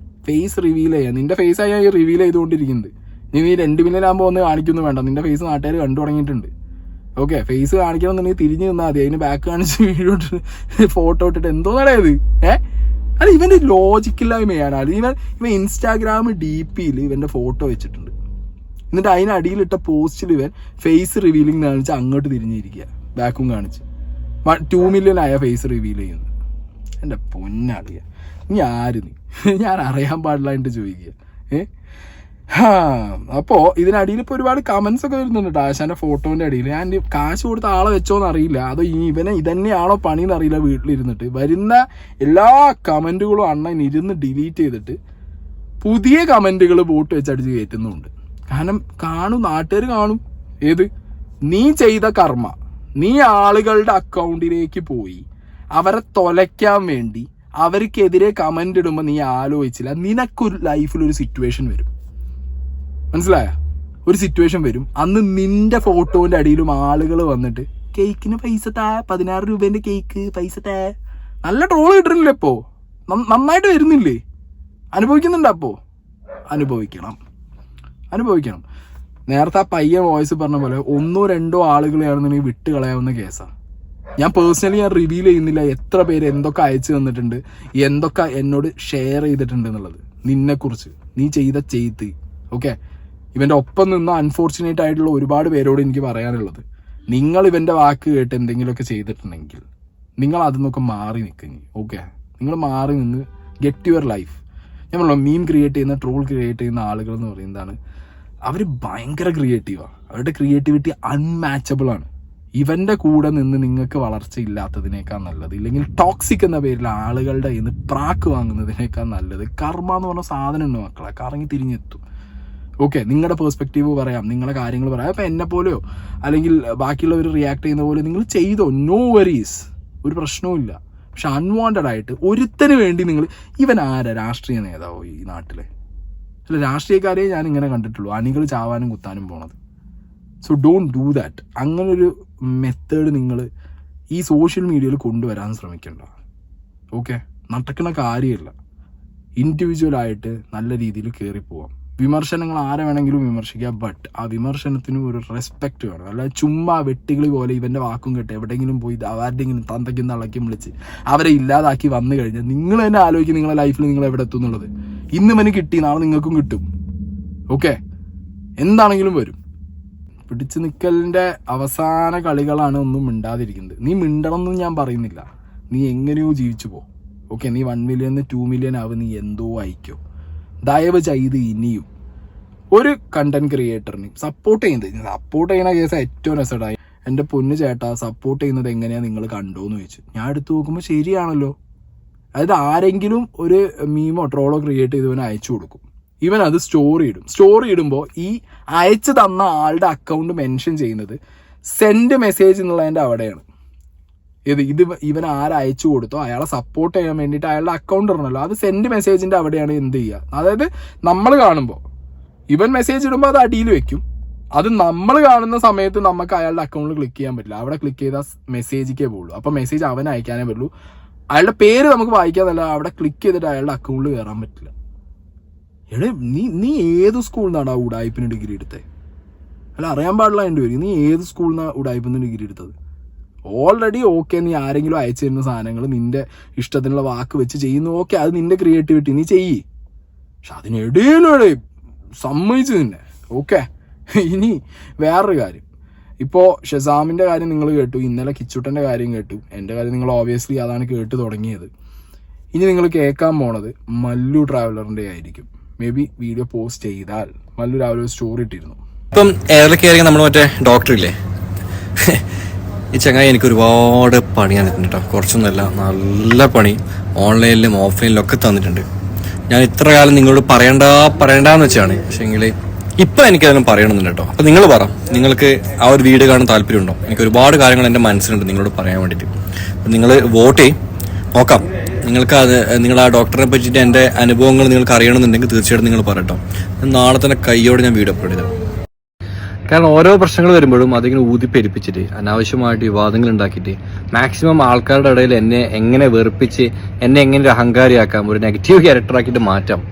Face reveal ചെയ്യാം. നിന്റെ ഫേസ് ആയി റിവീൽ ചെയ്തുകൊണ്ടിരിക്കുന്നത്. നീ 2 മില്യൺ ആകുമ്പോൾ ഒന്ന് കാണിക്കൊന്നും വേണ്ട. നിന്റെ ഫേസ് നാട്ടുകാർ കണ്ടു തുടങ്ങിയിട്ടുണ്ട്. ഓക്കെ, ഫേസ് കാണിക്കണമെന്നുണ്ടെങ്കിൽ തിരിഞ്ഞ് നിന്നാൽ മതി. അതിന് ബാക്ക് കാണിച്ച് വീഡിയോ ഇട്ടിട്ട് ഫോട്ടോ ഇട്ടിട്ട് എന്തോ നടയത്. അല്ല, ഇവൻ്റെ ലോജിക്കില്ലായ്മയാണ്. അത് ഇവൻ ഇൻസ്റ്റാഗ്രാം DP-യിൽ ഇവൻ്റെ ഫോട്ടോ വെച്ചിട്ടുണ്ട്. എന്നിട്ട് അതിനടിയിലിട്ട പോസ്റ്റിൽ ഇവൻ ഫേസ് റിവീലിംഗ് കാണിച്ച് അങ്ങോട്ട് തിരിഞ്ഞിരിക്കുക, ബാക്കും കാണിച്ച് 2 മില്യൺ ആയ ഫേസ് റിവീൽ ചെയ്യുന്നത്. എൻ്റെ പൊന്നളിയ, നീ ആര് നീ? ഞാൻ അറിയാൻ പാടില്ലായിട്ട് ചോദിക്കുക. അപ്പോൾ ഇതിനടിയിൽ ഇപ്പോൾ ഒരുപാട് കമൻസ് ഒക്കെ വരുന്നുണ്ട് കേട്ടോ ആശാൻ്റെ ഫോട്ടോൻ്റെ അടിയിൽ. ഞാൻ കാശ് കൊടുത്ത ആളെ വെച്ചോന്ന് അറിയില്ല, അതോ ഇവനെ ഇതന്നെയാണോ പണിയെന്ന് അറിയില്ല. വീട്ടിലിരുന്നിട്ട് വരുന്ന എല്ലാ കമൻറ്റുകളും അണ്ണൻ ഇരുന്ന് ഡിലീറ്റ് ചെയ്തിട്ട് പുതിയ കമൻറ്റുകൾ ബോട്ട് വെച്ച് അടിച്ച് കയറ്റുന്നുണ്ട്. കാരണം നാട്ടുകാർ കാണും. നീ ചെയ്ത കർമ്മ. നീ ആളുകളുടെ അക്കൗണ്ടിലേക്ക് പോയി അവരെ തൊലയ്ക്കാൻ വേണ്ടി അവർക്കെതിരെ കമന്റ് ഇടുമ്പോൾ നീ ആലോചിച്ചില്ല, നിനക്കൊരു ലൈഫിലൊരു സിറ്റുവേഷൻ വരും. മനസ്സിലായ? ഒരു സിറ്റുവേഷൻ വരും. അന്ന് നിന്റെ ഫോട്ടോന്റെ അടിയിലും ആളുകൾ വന്നിട്ട് കേക്കിന് പൈസ താ, 16 രൂപേന്റെ കേക്ക് പൈസ താ. നല്ല ട്രോള് കിട്ടുന്നില്ലേ? ഇപ്പോ നന്നായിട്ട് വരുന്നില്ലേ? അനുഭവിക്കുന്നുണ്ട്. അപ്പോ അനുഭവിക്കണം. നേരത്തെ ആ പയ്യൻ വോയിസ് പറഞ്ഞ പോലെ 1-2 ആളുകളെയാണെന്നുണ്ടെങ്കിൽ വിട്ട് കളയാവുന്ന കേസാണ്. ഞാൻ പേഴ്സണലി റിവീൽ ചെയ്യുന്നില്ല എത്ര പേര് എന്തൊക്കെ അയച്ചു തന്നിട്ടുണ്ട്, എന്തൊക്കെ എന്നോട് ഷെയർ ചെയ്തിട്ടുണ്ട് എന്നുള്ളത് നിന്നെക്കുറിച്ച്, നീ ചെയ്ത ചെയ്ത്. ഓക്കെ, ഇവൻ്റെ ഒപ്പം നിന്ന് അൺഫോർച്ചുനേറ്റ് ആയിട്ടുള്ള ഒരുപാട് പേരോട് എനിക്ക് പറയാനുള്ളത്, നിങ്ങൾ ഇവൻ്റെ വാക്ക് കേട്ട് എന്തെങ്കിലുമൊക്കെ ചെയ്തിട്ടുണ്ടെങ്കിൽ നിങ്ങൾ അതിൽ നിന്നൊക്കെ മാറി നിൽക്കുന്നു. ഓക്കെ, നിങ്ങൾ മാറി നിന്ന് ഗെറ്റ് യുവർ ലൈഫ്. ഞാൻ പറഞ്ഞു, മീം ക്രിയേറ്റ് ചെയ്യുന്ന, ട്രോൾ ക്രിയേറ്റ് ചെയ്യുന്ന ആളുകൾ എന്ന് പറയുന്നതാണ് അവർ ഭയങ്കര ക്രിയേറ്റീവാണ്. അവരുടെ ക്രിയേറ്റിവിറ്റി അൺമാച്ചബിൾ ആണ്. ഇവൻ്റെ കൂടെ നിന്ന് നിങ്ങൾക്ക് വളർച്ച ഇല്ലാത്തതിനേക്കാൾ നല്ലത്, ഇല്ലെങ്കിൽ ടോക്സിക് എന്ന പേരിൽ ആളുകളുടെ കയ്യിൽ നിന്ന് പ്രാക്ക് വാങ്ങുന്നതിനേക്കാൾ നല്ലത് കർമ്മ എന്ന് പറഞ്ഞ സാധനം ഉണ്ട് മക്കളെ. കറങ്ങി തിരിഞ്ഞെത്തും. ഓക്കെ, നിങ്ങളുടെ പേഴ്സ്പെക്റ്റീവ് പറയാം, നിങ്ങളുടെ കാര്യങ്ങൾ പറയാം. അപ്പം എന്നെ പോലെയോ അല്ലെങ്കിൽ ബാക്കിയുള്ളവർ റിയാക്ട് ചെയ്യുന്ന പോലെ നിങ്ങൾ ചെയ്തോ, നോ വരീസ്, ഒരു പ്രശ്നവും. പക്ഷെ അൺവാണ്ടഡ് ആയിട്ട് ഒരുത്തന് വേണ്ടി നിങ്ങൾ, ഇവൻ ആരാ രാഷ്ട്രീയ നേതാവോ ഈ നാട്ടിലെ? അല്ല, രാഷ്ട്രീയക്കാരെ ഞാൻ ഇങ്ങനെ കണ്ടിട്ടുള്ളൂ, അണികൾ ചാവാനും കുത്താനും പോണത്. So don't do that. അങ്ങനൊരു മെത്തേഡ് നിങ്ങൾ ഈ സോഷ്യൽ മീഡിയയിൽ കൊണ്ടുവരാൻ ശ്രമിക്കണ്ട. ഓക്കെ, നടക്കുന്ന കാര്യമില്ല. ഇൻഡിവിജ്വലായിട്ട് നല്ല രീതിയിൽ കയറിപ്പോവാം. വിമർശനങ്ങൾ ആരെ വേണമെങ്കിലും വിമർശിക്കാം, ബട്ട് ആ വിമർശനത്തിന് ഒരു റെസ്പെക്റ്റ് വേണം. അല്ലാതെ ചുമ്മാ വെട്ടികളി പോലെ ഇവൻ്റെ വാക്കും കേട്ട് എവിടെയെങ്കിലും പോയി ആരുടെയെങ്കിലും തന്തയ്ക്കും തള്ളയ്ക്കും വിളിച്ച് അവരെ ഇല്ലാതാക്കി വന്നു കഴിഞ്ഞാൽ നിങ്ങൾ തന്നെ ആലോചിക്കും നിങ്ങളുടെ ലൈഫിൽ നിങ്ങൾ എവിടെ എത്തും എന്നുള്ളത്. ഇന്ന് ഇവന് കിട്ടി, നാളെ നിങ്ങൾക്കും കിട്ടും. ഓക്കെ, എന്താണെങ്കിലും വരും. പിടിച്ചു നിൽക്കലിൻ്റെ അവസാന കളികളാണ് ഒന്നും മിണ്ടാതിരിക്കുന്നത്. നീ മിണ്ടണമെന്നും ഞാൻ പറയുന്നില്ല, നീ എങ്ങനെയോ ജീവിച്ചു പോ. ഓക്കെ, നീ 1 million 2 million ആവും, നീ എന്തോ അയക്കോ. ദയവ് ചെയ്ത് ഇനിയും ഒരു കണ്ടന്റ് ക്രിയേറ്ററിന് സപ്പോർട്ട് ചെയ്യുന്ന കേസ് ഏറ്റവും രസമായി. എൻ്റെ പൊന്നു ചേട്ടാ, സപ്പോർട്ട് ചെയ്യുന്നത് എങ്ങനെയാ നിങ്ങൾ കണ്ടോന്ന് ചോദിച്ചു. ഞാൻ എടുത്തു നോക്കുമ്പോൾ ശരിയാണല്ലോ. അതായത് ആരെങ്കിലും ഒരു മീമോ ട്രോളോ ക്രിയേറ്റ് ചെയ്ത് ഇവൻ അയച്ചു കൊടുക്കും, ഇവൻ അത് സ്റ്റോറി ഇടുമ്പോൾ ഈ അയച്ചു തന്ന ആളുടെ അക്കൗണ്ട് മെൻഷൻ ചെയ്യുന്നത് സെൻഡ് മെസ്സേജ് എന്നുള്ളതിൻ്റെ അവിടെയാണ്. ഇത് ഇവൻ ആരയച്ചു കൊടുത്തോ അയാളെ സപ്പോർട്ട് ചെയ്യാൻ വേണ്ടിയിട്ട് അയാളുടെ അക്കൗണ്ട് ഇടണമല്ലോ, അത് സെൻഡ് മെസ്സേജിൻ്റെ അവിടെയാണ് എന്ത് ചെയ്യുക. അതായത് നമ്മൾ കാണുമ്പോൾ ഇവൻ മെസ്സേജ് ഇടുമ്പോൾ അത് അടിയിൽ വെക്കും, അത് നമ്മൾ കാണുന്ന സമയത്ത് നമുക്ക് അയാളുടെ അക്കൗണ്ടിൽ ക്ലിക്ക് ചെയ്യാൻ പറ്റില്ല. അവിടെ ക്ലിക്ക് ചെയ്താൽ മെസ്സേജിക്കേ പോകുള്ളൂ. അപ്പോൾ മെസ്സേജ് അവൻ അയക്കാനേ പറ്റുള്ളൂ. അയാളുടെ പേര് നമുക്ക് വായിക്കാന്നല്ല, അവിടെ ക്ലിക്ക് ചെയ്തിട്ട് അയാളുടെ അക്കൗണ്ടിൽ കയറാൻ പറ്റില്ല. എടേ, നീ ഏത് സ്കൂളിൽ നിന്നാണ് ആ ഉടായ്പിന് ഡിഗ്രി എടുത്തത്? അല്ല, അറിയാൻ പാടില്ല എൻ്റെ പേര്. നീ ഏത് സ്കൂളിൽ നിന്നാണ് ഉടായ്പിന് ഡിഗ്രി എടുത്തത്? ഓൾറെഡി ഓക്കെ, നീ ആരെങ്കിലും അയച്ചു തരുന്ന സാധനങ്ങൾ നിന്റെ ഇഷ്ടത്തിനുള്ള വാക്ക് വെച്ച് ചെയ്യുന്നു, ഓക്കെ, അത് നിന്റെ ക്രിയേറ്റിവിറ്റി, നീ ചെയ്യ്. പക്ഷെ അതിനിടയിലൂടെ സമ്മതിച്ചു നിന്നെ. ഓക്കെ, ഇനി വേറൊരു കാര്യം. ഇപ്പോൾ ഷസാമിൻ്റെ കാര്യം നിങ്ങൾ കേട്ടു, ഇന്നലെ കിച്ചുട്ടൻ്റെ കാര്യം കേട്ടു, എൻ്റെ കാര്യം നിങ്ങൾ ഓബിയസ്ലി അതാണ് കേട്ട് തുടങ്ങിയത്. ഇനി നിങ്ങൾ കേൾക്കാൻ പോണത് മല്ലു ട്രാവലറിൻ്റെ ആയിരിക്കും. മേ ബി വീഡിയോ പോസ്റ്റ് ചെയ്താൽ മല്ലു രാവിലെ ഒരു സ്റ്റോറി ഇട്ടിരുന്നു. ഇപ്പം എയറിൽ കയറി നമ്മൾ മറ്റേ ഡോക്ടറില്ലേ, ഈ ചങ്ങായി എനിക്ക് ഒരുപാട് പണി തന്നിട്ടുണ്ട് കേട്ടോ. കുറച്ചൊന്നുമല്ല, നല്ല പണി ഓൺലൈനിലും ഓഫ്ലൈനിലും ഒക്കെ തന്നിട്ടുണ്ട്. ഞാൻ ഇത്ര കാലം നിങ്ങളോട് പറയണ്ടെന്ന് വെച്ചാണ്. പക്ഷേങ്കിൽ ഇപ്പം എനിക്കതിനും പറയണമെന്നുണ്ട് കേട്ടോ. അപ്പം നിങ്ങൾ പറ, നിങ്ങൾക്ക് ആ ഒരു വീഡിയോ കാണാൻ താല്പര്യമുണ്ടോ? എനിക്ക് ഒരുപാട് കാര്യങ്ങൾ എൻ്റെ മനസ്സിലുണ്ട് നിങ്ങളോട് പറയാൻ വേണ്ടിയിട്ട്. അപ്പം നിങ്ങൾ വോട്ട് ചെയ്യും, നോക്കാം. നിങ്ങൾക്ക് അത് നിങ്ങൾ ആ ഡോക്ടറെ പറ്റിയിട്ട് എൻ്റെ അനുഭവങ്ങൾ നിങ്ങൾക്ക് അറിയണമെന്നുണ്ടെങ്കിൽ തീർച്ചയായിട്ടും നിങ്ങൾ പറയട്ടോ. നാളെ തന്നെ കൈയോടെ ഞാൻ വീഡിയോ അപ്ലോഡ് ചെയ്തു. കാരണം ഓരോ പ്രശ്നങ്ങൾ വരുമ്പോഴും അതിങ്ങനെ ഊതിപ്പെരിപ്പിച്ചിട്ട് അനാവശ്യമായിട്ട് വിവാദങ്ങൾ ഉണ്ടാക്കിയിട്ട് മാക്സിമം ആൾക്കാരുടെ ഇടയിൽ എന്നെ എങ്ങനെ വെറുപ്പിച്ച് എന്നെ എങ്ങനെ ഒരു അഹങ്കാരിയാക്കാം, ഒരു നെഗറ്റീവ് ക്യാരക്ടറാക്കിയിട്ട് മാറ്റാം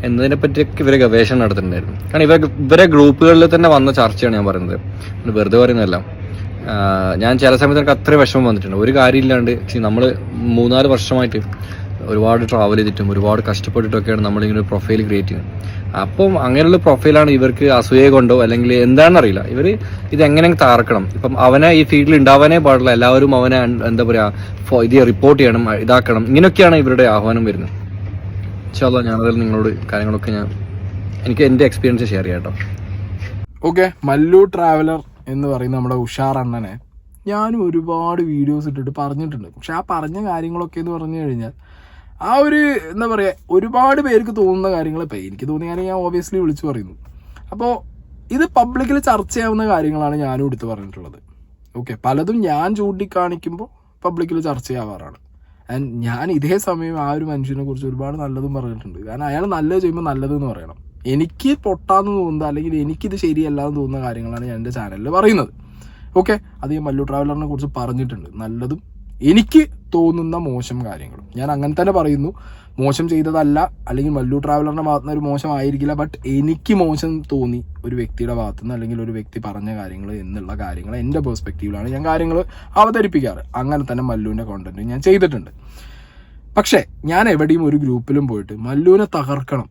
എന്നതിനെ പറ്റിയൊക്കെ ഇവരെ ഗവേഷണം നടത്തുന്നുണ്ടായിരുന്നു. കാരണം ഇവരെ ഗ്രൂപ്പുകളിൽ തന്നെ വന്ന ചർച്ചയാണ് ഞാൻ പറയുന്നത്, വെറുതെ പറയുന്നതല്ല. ഞാൻ ചില സമയത്ത് എനിക്ക് അത്രയും വിഷമം വന്നിട്ടുണ്ട്, ഒരു കാര്യമില്ലാണ്ട്. നമ്മൾ 3-4 വർഷമായിട്ട് ഒരുപാട് ട്രാവൽ ചെയ്തിട്ടും ഒരുപാട് കഷ്ടപ്പെട്ടിട്ടൊക്കെയാണ് നമ്മളിങ്ങനെ ഒരു പ്രൊഫൈൽ ക്രിയേറ്റ് ചെയ്യുന്നത്. അപ്പം അങ്ങനെയുള്ള പ്രൊഫൈലാണ് ഇവർക്ക് അസൂയ കൊണ്ടോ അല്ലെങ്കിൽ എന്താണെന്നറിയില്ല, ഇവർ ഇതെങ്ങനെ താർക്കണം. ഇപ്പം അവനെ ഈ ഫീൽഡിൽ ഉണ്ടാവാനേ പാടില്ല, എല്ലാവരും അവനെ എന്താ പറയുക ഇത് റിപ്പോർട്ട് ചെയ്യണം, ഇതാക്കണം, ഇങ്ങനെയൊക്കെയാണ് ഇവരുടെ ആഹ്വാനം വരുന്നത്. ഇൻഷാല്ലാ ഞാനതിൽ നിങ്ങളോട് കാര്യങ്ങളൊക്കെ എനിക്ക് എൻ്റെ എക്സ്പീരിയൻസ് ഷെയർ ചെയ്യാം കേട്ടോ. ഓക്കെ, മല്ലു ട്രാവലർ എന്ന് പറയുന്ന നമ്മുടെ ഉഷാർ അണ്ണനെ ഞാനും ഒരുപാട് വീഡിയോസ് ഇട്ടിട്ട് പറഞ്ഞിട്ടുണ്ട്. പക്ഷെ ആ പറഞ്ഞ കാര്യങ്ങളൊക്കെ എന്ന് പറഞ്ഞു കഴിഞ്ഞാൽ ആ ഒരു എന്താ പറയുക, ഒരുപാട് പേർക്ക് തോന്നുന്ന കാര്യങ്ങൾ, ഇപ്പം എനിക്ക് തോന്നിയ കാര്യം ഞാൻ ഓബിയസ്ലി വിളിച്ചു പറയുന്നു. അപ്പോൾ ഇത് പബ്ലിക്കിൽ ചർച്ച ചെയ്യാവുന്ന കാര്യങ്ങളാണ് ഞാനും എടുത്ത് പറഞ്ഞിട്ടുള്ളത്. ഓക്കെ, പലതും ഞാൻ ചൂണ്ടിക്കാണിക്കുമ്പോൾ പബ്ലിക്കിൽ ചർച്ച ചെയ്യാവാറാണ്. ആൻഡ് ഞാൻ ഇതേ സമയം ആ ഒരു മനുഷ്യനെ കുറിച്ച് ഒരുപാട് നല്ലതും പറഞ്ഞിട്ടുണ്ട്. കാരണം അയാൾ നല്ലത് ചെയ്യുമ്പോൾ നല്ലതെന്ന് പറയണം. എനിക്ക് പൊട്ടാന്ന് തോന്നുന്നത് അല്ലെങ്കിൽ എനിക്കിത് ശരിയല്ല എന്ന് തോന്നുന്ന കാര്യങ്ങളാണ് ഞാൻ എൻ്റെ ചാനലിൽ പറയുന്നത്. ഓക്കെ, അത് ഞാൻ മല്ലു ട്രാവലറിനെ കുറിച്ച് പറഞ്ഞിട്ടുണ്ട്. നല്ലതും എനിക്ക് തോന്നുന്ന മോശം കാര്യങ്ങളും ഞാൻ അങ്ങനെ തന്നെ പറയുന്നു. മോശം ചെയ്തതല്ല, അല്ലെങ്കിൽ മല്ലു ട്രാവലറിൻ്റെ ഭാഗത്തുനിന്ന് ഒരു മോശമായിരിക്കില്ല, ബട്ട് എനിക്ക് മോശം തോന്നി ഒരു വ്യക്തിയുടെ ഭാഗത്തുനിന്ന് അല്ലെങ്കിൽ ഒരു വ്യക്തി പറഞ്ഞ കാര്യങ്ങൾ എന്നുള്ള കാര്യങ്ങൾ എൻ്റെ പെർസ്പെക്റ്റീവിലാണ് ഞാൻ കാര്യങ്ങൾ അവതരിപ്പിക്കാറ്. അങ്ങനെ തന്നെ മല്ലുവിൻ്റെ കോണ്ടന്റ് ഞാൻ ചെയ്തിട്ടുണ്ട്. പക്ഷേ ഞാൻ എവിടെയും ഒരു ഗ്രൂപ്പിലും പോയിട്ട് മല്ലുവിനെ തകർക്കണം,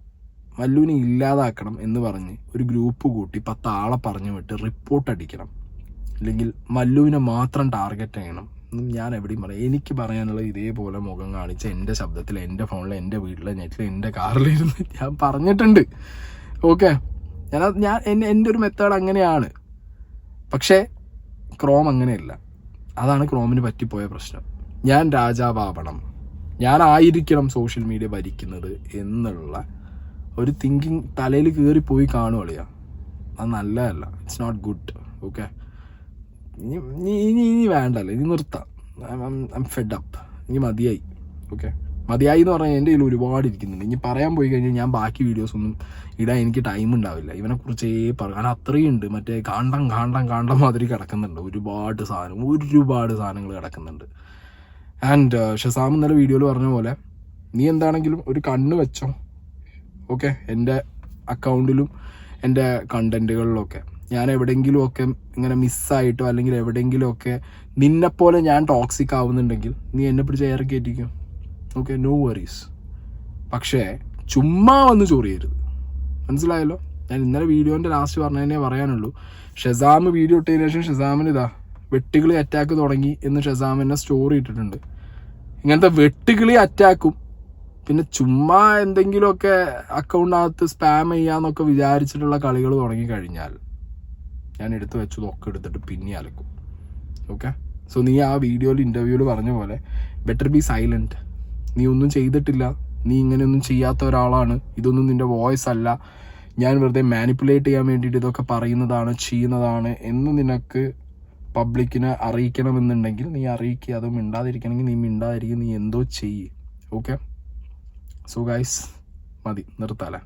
മല്ലുവിനെ ഇല്ലാതാക്കണം എന്ന് പറഞ്ഞ് ഒരു ഗ്രൂപ്പ് കൂട്ടി 10 ആളെ പറഞ്ഞു വിട്ട് റിപ്പോർട്ട് അടിക്കണം, അല്ലെങ്കിൽ മല്ലുവിനെ മാത്രം ടാർഗറ്റ് ചെയ്യണം എന്നും ഞാൻ എവിടെയും പറയാം. എനിക്ക് പറയാനുള്ളത് ഇതേപോലെ മുഖം കാണിച്ച് എൻ്റെ ശബ്ദത്തിൽ, എൻ്റെ ഫോണിൽ, എൻ്റെ വീട്ടിലെ നെറ്റിൽ, എൻ്റെ കാറിലിരുന്ന് ഞാൻ പറഞ്ഞിട്ടുണ്ട്. ഓക്കെ, എൻ്റെ ഒരു മെത്തേഡ് അങ്ങനെയാണ്. പക്ഷേ ക്രോം അങ്ങനെയല്ല. അതാണ് ക്രോമിന് പറ്റിപ്പോയ പ്രശ്നം. ഞാൻ രാജാവാവണം, ഞാനായിരിക്കണം സോഷ്യൽ മീഡിയ ഭരിക്കുന്നത് എന്നുള്ള ഒരു തിങ്കിങ് തലയിൽ കയറിപ്പോയി കാണുകയാ. അത് നല്ലതല്ല, ഇറ്റ്സ് നോട്ട് ഗുഡ്. ഓക്കെ, ഇനി വേണ്ടല്ലോ, ഇനി നിർത്താം. ഐ ഫെഡ് അപ്പ്, ഇനി മതിയായി. ഓക്കെ, മതിയായി എന്ന് പറഞ്ഞാൽ എൻ്റെ കയ്യിൽ ഒരുപാട് ഇരിക്കുന്നുണ്ട്. ഇനി പറയാൻ പോയി കഴിഞ്ഞാൽ ഞാൻ ബാക്കി വീഡിയോസ് ഒന്നും ഇടാൻ എനിക്ക് ടൈം ഉണ്ടാവില്ല. ഇവനെക്കുറിച്ചേ പറയാം, കാരണം അത്രയും ഉണ്ട്. മറ്റേ കാണ്ടം മാതിരി കിടക്കുന്നുണ്ട്, ഒരുപാട് സാധനങ്ങൾ കിടക്കുന്നുണ്ട്. ആൻഡ് ഷസാം ഇന്നലെ വീഡിയോയിൽ പറഞ്ഞ പോലെ നീ എന്താണെങ്കിലും ഒരു കണ്ണ് വെച്ചോ. ഓക്കെ, എൻ്റെ അക്കൗണ്ടിലും എൻ്റെ കണ്ടൻറ്റുകളിലൊക്കെ ഞാൻ എവിടെയെങ്കിലുമൊക്കെ ഇങ്ങനെ മിസ്സായിട്ടോ അല്ലെങ്കിൽ എവിടെയെങ്കിലുമൊക്കെ നിന്നെപ്പോലെ ഞാൻ ടോക്സിക് ആവുന്നുണ്ടെങ്കിൽ നീ എന്നെ പിടിച്ച് എയർ കയറ്റിക്കും. Okay, no worries. പക്ഷേ ചുമ്മാ വന്ന് ചൊറിയരുത്, മനസ്സിലായല്ലോ. ഞാൻ ഇന്നലെ വീഡിയോൻ്റെ ലാസ്റ്റ് പറഞ്ഞതന്നെ പറയാനുള്ളൂ. ഷസാം വീഡിയോ ഇട്ടതിന് ശേഷം ഷസാമിന് വെട്ടുകിളി അറ്റാക്ക് തുടങ്ങി എന്ന് ഷസാം എന്നെ സ്റ്റോറി ഇട്ടിട്ടുണ്ട്. ഇങ്ങനത്തെ വെട്ടുകിളി അറ്റാക്കും പിന്നെ ചുമ്മാ എന്തെങ്കിലുമൊക്കെ അക്കൗണ്ടിനകത്ത് സ്പാം ചെയ്യാന്നൊക്കെ വിചാരിച്ചിട്ടുള്ള കളികൾ തുടങ്ങിക്കഴിഞ്ഞാൽ ഞാൻ എടുത്തു വെച്ചതൊക്കെ എടുത്തിട്ട് പിന്നെ അലക്കും. ഓക്കെ, സോ നീ ആ വീഡിയോയിൽ ഇൻ്റർവ്യൂവിൽ പറഞ്ഞ പോലെ ബെറ്റർ ബി സൈലൻറ്റ്. നീ ഒന്നും ചെയ്തിട്ടില്ല, നീ ഇങ്ങനെയൊന്നും ചെയ്യാത്ത ഒരാളാണ്, ഇതൊന്നും നിൻ്റെ വോയിസ് അല്ല, ഞാൻ വെറുതെ മാനിപ്പുലേറ്റ് ചെയ്യാൻ വേണ്ടിയിട്ട് ഇതൊക്കെ പറയുന്നതാണ് ചെയ്യുന്നതാണ് എന്ന് നിനക്ക് പബ്ലിക്കിനെ അറിയിക്കണമെന്നുണ്ടെങ്കിൽ നീ അറിയിക്കുക. അത് മിണ്ടാതിരിക്കണമെങ്കിൽ നീ മിണ്ടാതിരിക്കുക, നീ എന്തോ ചെയ്യ്. ഓക്കെ, സോ ഗൈസ് മതി, നിർത്താലേ.